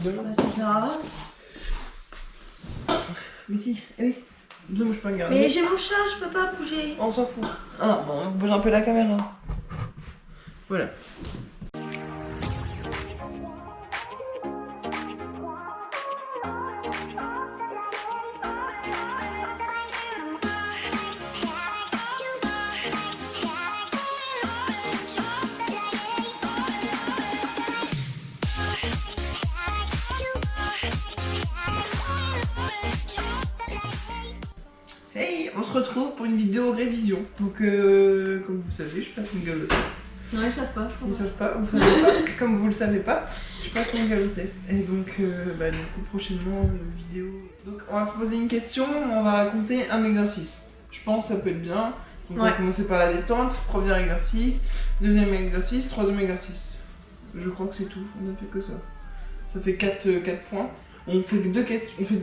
Désolé. Bah, ça sert à rien. Mais si, allez. Moi je peux regarder. Mais j'ai mon chat, je peux pas bouger. On s'en fout. Ah bon, on bouge un peu la caméra. Voilà. Hey, on se retrouve pour une vidéo révision. Donc, comme vous savez, je passe mon galop 7. Non, ils savent pas, je crois. Ils savent pas, vous savez pas. Comme vous le savez pas, je passe mon galop 7. Et donc, du coup, prochainement, une vidéo. Donc, on va poser une question, on va raconter un exercice. Je pense que ça peut être bien. Donc, on va commencer par la détente. Premier exercice, deuxième exercice, troisième exercice. Je crois que c'est tout, on n'a fait que ça. Ça fait 4 points. On fait deux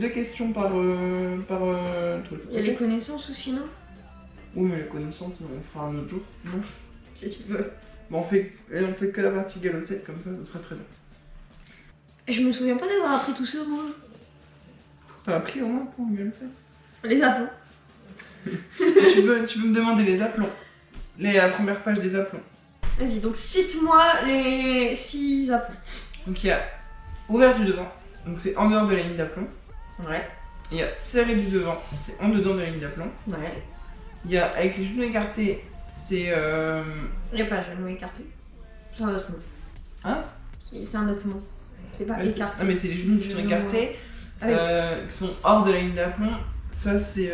questions par truc. Il y a les connaissances ou sinon? Oui, mais les connaissances, on fera un autre jour. Non. Si tu veux. Bon, on fait que la partie galop 7, comme ça, ce serait très bien. Je me souviens pas d'avoir appris tout ça, moi. T'as appris au moins pour un galop 7? Les aplombs. tu veux me demander les aplombs. La première page des aplombs. Vas-y, donc cite-moi les 6 aplombs. Donc il y a ouvert du devant, donc c'est en dehors de la ligne d'aplomb. Ouais. Il y a serré du devant, c'est en dedans de la ligne d'aplomb. Ouais. Il y a avec les genoux écartés, c'est Il n'y a pas genou écarté. C'est un autre mot. Hein? C'est un autre mot. C'est pas écarté. Non mais c'est les genoux qui sont écartés, Ah oui. qui sont hors de la ligne d'aplomb. Ça c'est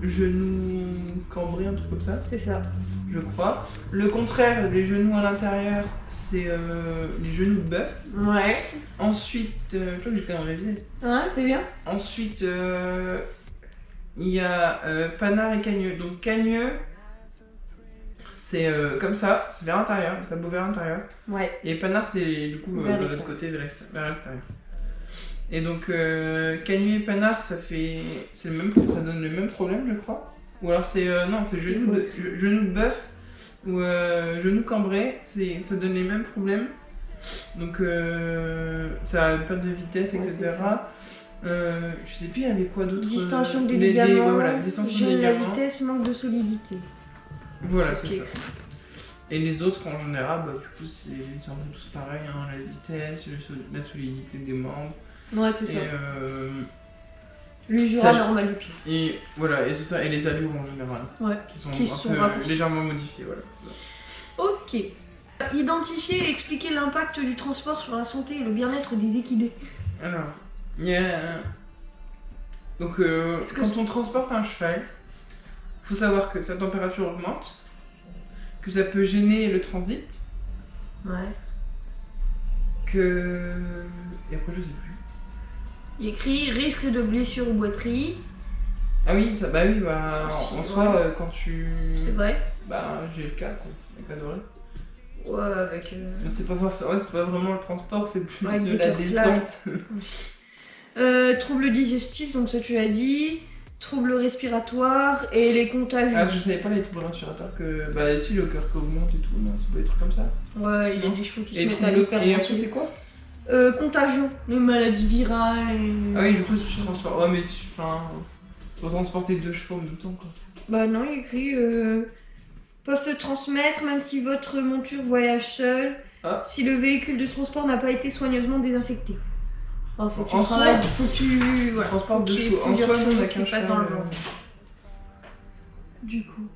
genoux cambrés, un truc comme ça, C'est ça. je crois. Le contraire, les genoux à l'intérieur, c'est les genoux de bœuf. Ouais. Ensuite, je crois que j'ai quand même révisé. Ouais, c'est bien. Ensuite, il y a Panard et Cagneux. Donc Cagneux, c'est comme ça, c'est vers l'intérieur, ça beau vers l'intérieur. Ouais. Et Panard, c'est du coup Vers de l'autre côté, vers l'extérieur. Et donc Cagneux et Panard, c'est le même, ça donne le même problème, je crois. Ou alors c'est non, c'est genou de bœuf ou genou cambré, ça donne les mêmes problèmes. Donc ça a perte de vitesse, etc. Je sais plus, il y avait quoi d'autre? Distension des ligaments, voilà, distension des la ligaments. vitesse, manque de solidité. Voilà, Okay. c'est ça. Et les autres, en général, du coup, c'est un peu tous pareil, hein, la vitesse, la solidité des membres. Ouais, c'est ça. Et l'usure normale du pied. et voilà, et c'est ça, et les allures en général. Ouais. Qui sont un peu raccourcis. légèrement modifiées, voilà, c'est ça. Ok. Identifier et expliquer l'impact du transport sur la santé et le bien-être des équidés. Alors, il y a... Donc, quand on transporte un cheval, faut savoir que sa température augmente, que ça peut gêner le transit, Ouais. que... Et après, je sais plus. Il écrit risque de blessure ou boiterie. Ah oui, ça, bah oui, bah, en soi, Ouais. quand tu... C'est vrai. Bah, j'ai le cas, quoi, le cas doré. Ouais, avec. Mais c'est pas forcément, c'est pas vraiment le transport, c'est plus Avec la Butterfly. descente. Troubles digestifs, donc ça tu l'as dit. Troubles respiratoires et les contagieux. Ah, je savais pas les troubles respirateurs que... Bah, si, le cœur qui augmente et tout, non, c'est pas des trucs comme ça. Ouais, il y a Non. des chevaux qui se Et, mettent à et après, l'hyperventilation. c'est quoi? Contagion, les maladies virales. Ah oui, du coup, si tu transportes... Ouais, mais enfin... Faut transporter 2 chevaux en même temps, quoi. Bah non, il écrit peuvent se transmettre même si votre monture voyage seule, si le véhicule de transport n'a pas été soigneusement désinfecté. Enfin, faut que tu travailles, faut que tu... Voilà, transporte 2 qu'il y ait chevaux. En plusieurs soi, chevaux on a qui qu'un passent dans le cheval. vent. Du coup.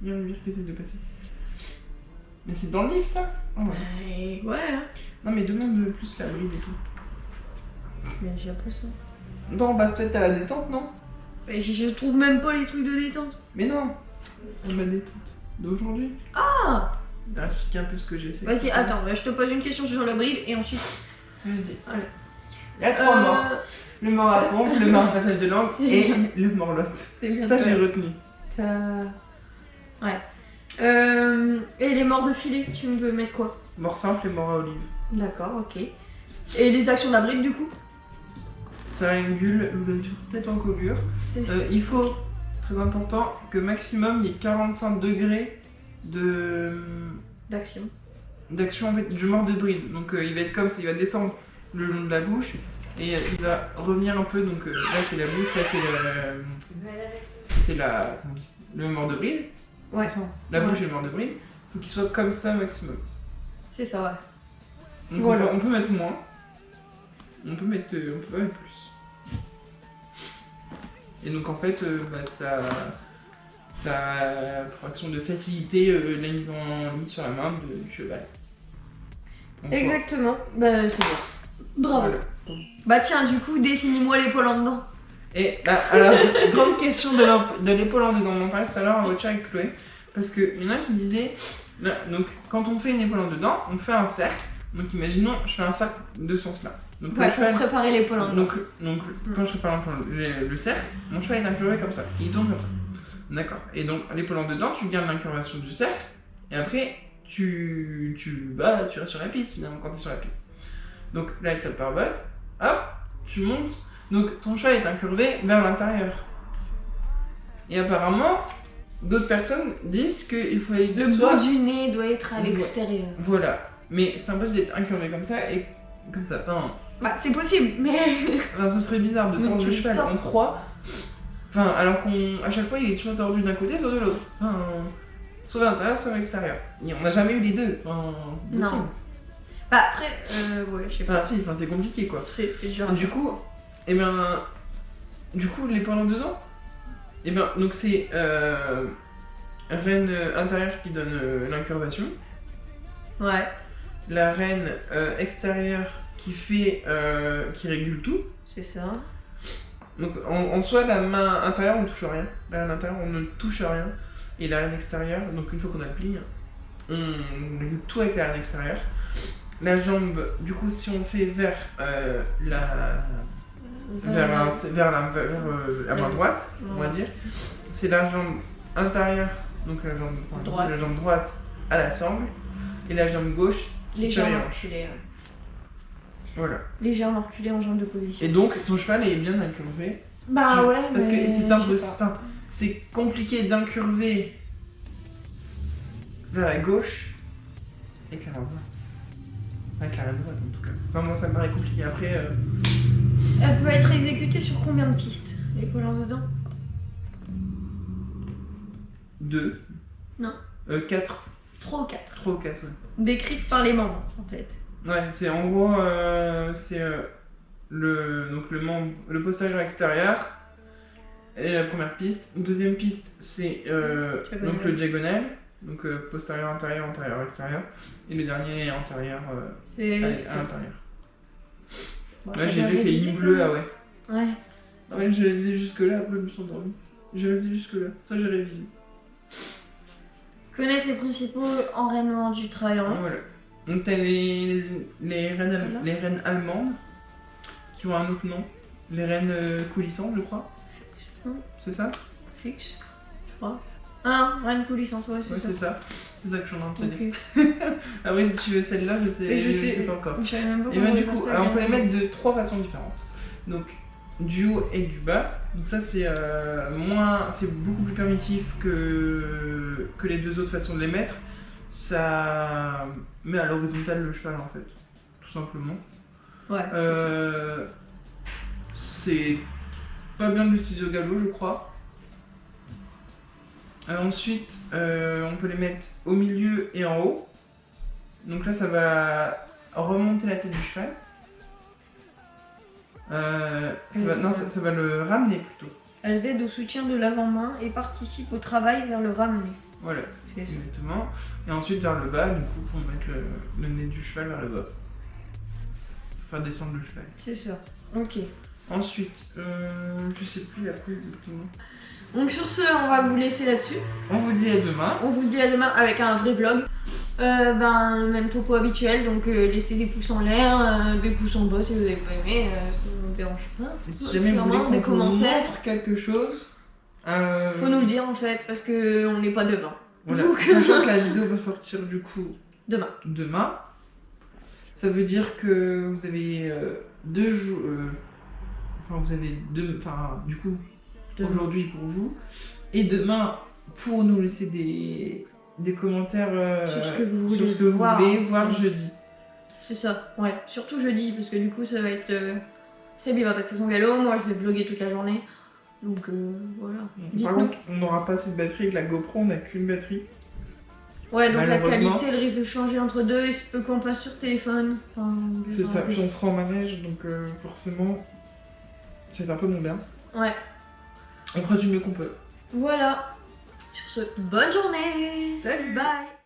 Il y a un navire qui essaie de passer. Mais c'est dans le livre, ça? Oh, ouais. Ouais, hein. Non, mais demande plus la bride et tout. Mais j'ai appris ça. Non, on passe peut-être à la détente, non? Mais je trouve même pas les trucs de détente. Mais non! C'est ma détente d'aujourd'hui. Ah! Je vais expliquer un peu ce que j'ai fait. Vas-y, attends, je te pose une question sur le bride et ensuite... Vas-y. Allez. Il y a 3 morts. Le mort à pompe, le mort à passage de langue et le morlotte. C'est bien. Ça, j'ai retenu. Ouais. Et les morts de filet, tu peux mettre quoi? Mort simple et mort à olive. D'accord, ok. Et les actions de la bride du coup? Ça régule l'ouverture tête en colure. Il faut, très important, que maximum il y ait 45 degrés d'action. d'action en fait, du mort de bride. Donc il va être comme ça, il va descendre le long de la bouche. Et il va revenir un peu, donc là c'est la bouche, là c'est le mort de bride. Ouais. La bouche et le mort de bride. Il faut qu'il soit comme ça maximum. C'est ça, ouais. Donc voilà. On peut mettre moins. On peut pas mettre plus. Et donc en fait, ça a pour action de faciliter la mise sur la main du cheval. Donc, exactement, bah c'est bon. Bravo. Voilà. Bah tiens, du coup, définis-moi l'épaule en dedans. Et alors, grande question de l'épaule en dedans. On en parlait tout à l'heure en voiture avec Chloé. Parce qu'il y en a qui disaient, donc quand on fait une épaule en dedans, on fait un cercle. Donc imaginons, je fais un cercle de ce sens-là. Donc ouais, pour préparer l'épaule en dedans. Donc quand je prépare le cercle, mon cheval est incurvé comme ça. Il tourne comme ça. D'accord. Et donc l'épaule en dedans, tu gardes l'incurvation du cercle. Et après, tu restes sur la piste finalement quand tu es sur la piste. Donc là avec ta pare-botte, hop, tu montes. Donc ton cheval est incurvé vers l'intérieur. Et apparemment, d'autres personnes disent qu'il faut aller... Le bout du nez doit être à l'extérieur. Voilà. Mais c'est impossible d'être incurvé comme ça et comme ça. Enfin, bah c'est possible, mais... enfin, ce serait bizarre de tordre le cheval en trois. Enfin, alors qu'à chaque fois il est toujours tordu d'un côté, soit de l'autre. Enfin, soit à l'intérieur, soit à l'extérieur. Et on n'a jamais eu les deux. Enfin, c'est possible. Non. Bah après, ouais, je sais pas. Enfin, si, c'est compliqué quoi. C'est dur. Du coup, l'épaule en dedans, donc c'est reine intérieure qui donne l'incurvation. Ouais. La reine extérieure qui régule tout. C'est ça. Donc en soi, la main intérieure, on ne touche rien. La reine intérieure, on ne touche rien. Et la reine extérieure, donc une fois qu'on a le pli, on régule tout avec la reine extérieure. La jambe, du coup, si on fait vers la main droite, on va dire, c'est la jambe intérieure, donc la jambe droite à la sangle, et la jambe gauche légèrement reculée. Voilà. Légèrement reculée en jambe de position. Et donc ton cheval est bien incurvé. Bah ouais, parce que c'est impossible. C'est compliqué d'incurver vers la gauche avec la main droite. Avec la main droite en tout cas. Enfin moi ça me paraît compliqué. Après. Elle peut être exécutée sur combien de pistes, l'épaule en dedans? 2. Non. 4. 3 ou 4. 3 ou 4, ouais. Décrites par les membres, en fait. Ouais, c'est en gros, c'est le postérieur extérieur et la première piste. Deuxième piste, c'est donc le diagonal, donc postérieur, antérieur, antérieur, extérieur. Et le dernier est antérieur à l'intérieur. Bon, là, j'ai vu que les lignes bleues, ah ouais. Ouais. Ah ouais, j'ai révisé jusque-là, après je me suis endormi. J'ai révisé jusque-là, ça j'ai révisé. Connaître les principaux enraînements du triangle. Voilà. Donc t'as les reines allemandes qui ont un autre nom. Les reines coulissantes, je crois. C'est ça? Fixe, je crois. Ah, reine coulissante, ouais, c'est ça. C'est ça. C'est ça que je suis en train de te dire. Okay. Après, si tu veux celle-là, je sais pas encore. Je savais même pas. Et ben du coup, on peut les mettre de 3 façons différentes. Donc du haut et du bas. Donc ça c'est beaucoup plus permissif que les deux autres façons de les mettre. Ça met à l'horizontale le cheval en fait, tout simplement. Ouais. C'est pas bien de l'utiliser au galop, je crois. Ensuite, on peut les mettre au milieu et en haut. Donc là, ça va remonter la tête du cheval. Ça va le ramener plutôt. Elles aident au soutien de l'avant-main et participent au travail vers le ramener. Voilà, exactement. Et ensuite vers le bas, du coup, il faut mettre le nez du cheval vers le bas. Faire descendre le cheval. C'est ça, ok. Ensuite, je sais plus après exactement. Donc sur ce, on va vous laisser là-dessus. On vous dit à demain. On vous dit à demain avec un vrai vlog. Le même topo habituel, donc laissez des pouces en l'air, des pouces en bas si vous n'avez pas aimé, ça ne nous dérange pas. Et si jamais vous voulez des commentaires, quelque chose, faut nous le dire en fait, parce qu'on n'est pas devant. Voilà. Sachant que la vidéo va sortir du coup demain. Ça veut dire que vous avez 2 jours. Du coup, aujourd'hui pour vous. Et demain, pour nous laisser des commentaires sur ce que vous voulez voir jeudi. C'est ça, ouais. Surtout jeudi, parce que du coup, ça va être... Seb, il va passer son galop, moi, je vais vlogger toute la journée. Donc, voilà. Par contre, on n'aura pas assez de batterie avec la GoPro, on n'a qu'une batterie. Ouais, donc la qualité, elle risque de changer entre deux, il se peut qu'on passe sur téléphone. Enfin, c'est ça, puis on sera en manège, donc forcément, c'est un peu mon bien. Ouais. On fera du mieux qu'on peut. Voilà. Sur ce, bonne journée. Salut. Bye.